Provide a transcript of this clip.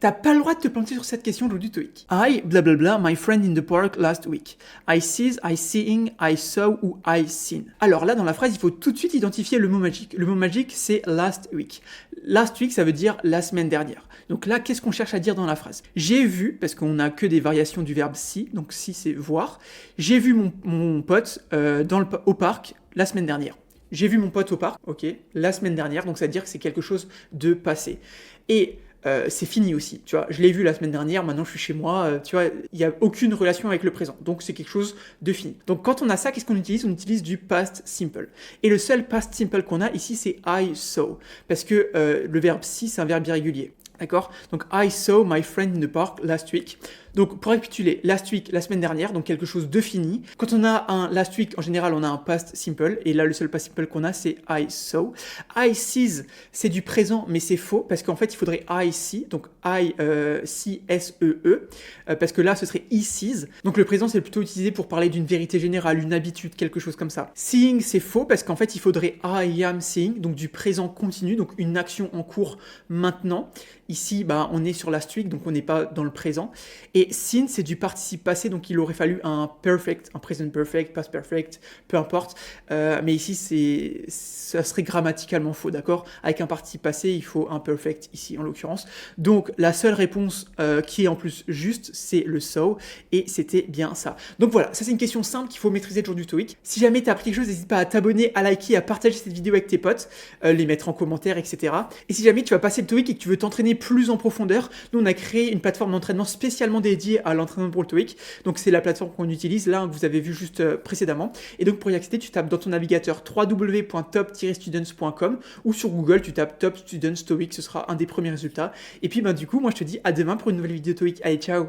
T'as pas le droit de te planter sur cette question lors du TOEIC. I, blablabla, my friend in the park last week. I sees, I seeing, I saw ou I seen. Alors là, dans la phrase, il faut tout de suite identifier le mot magique. Le mot magique, c'est last week. Last week, ça veut dire la semaine dernière. Donc là, qu'est-ce qu'on cherche à dire dans la phrase? J'ai vu, parce qu'on n'a que des variations du verbe see, donc see c'est voir, j'ai vu mon pote au parc la semaine dernière. J'ai vu mon pote au parc, ok, la semaine dernière, donc ça veut dire que c'est quelque chose de passé. Et c'est fini aussi, tu vois, je l'ai vu la semaine dernière, maintenant je suis chez moi, tu vois, il n'y a aucune relation avec le présent, donc c'est quelque chose de fini. Donc quand on a ça, qu'est-ce qu'on utilise? On utilise du past simple. Et le seul past simple qu'on a ici, c'est I saw, parce que le verbe see, c'est un verbe irrégulier. D'accord? Donc, I saw my friend in the park last week. Donc, pour récapituler, last week, la semaine dernière, donc quelque chose de fini. Quand on a un last week, en général, on a un past simple. Et là, le seul past simple qu'on a, c'est I saw. I sees, c'est du présent, mais c'est faux, parce qu'en fait, il faudrait I see. Donc, I, see, S-E-E. Parce que là, ce serait he sees. Donc, le présent, c'est plutôt utilisé pour parler d'une vérité générale, une habitude, quelque chose comme ça. Seeing, c'est faux, parce qu'en fait, il faudrait I am seeing, donc du présent continu, donc une action en cours maintenant. Ici, bah, on est sur last week, donc on n'est pas dans le présent. Et seen, c'est du participe passé, donc il aurait fallu un perfect, un present perfect, past perfect, peu importe. Mais ici, ça serait grammaticalement faux, d'accord? Avec un participe passé, il faut un perfect ici, en l'occurrence. Donc, la seule réponse qui est en plus juste, c'est le saw, et c'était bien ça. Donc voilà, ça c'est une question simple qu'il faut maîtriser le jour du TOEIC. Si jamais tu as appris quelque chose, n'hésite pas à t'abonner, à liker, à partager cette vidéo avec tes potes, les mettre en commentaire, etc. Et si jamais tu vas passer le TOEIC et que tu veux t'entraîner plus en profondeur, nous on a créé une plateforme d'entraînement spécialement dédiée à l'entraînement pour le TOEIC. Donc c'est la plateforme qu'on utilise là, que vous avez vu juste précédemment. Et donc pour y accéder, tu tapes dans ton navigateur www.top-students.com ou sur Google, tu tapes Top Students TOEIC, ce sera un des premiers résultats. Et puis du coup, moi je te dis à demain pour une nouvelle vidéo TOEIC. Allez, ciao!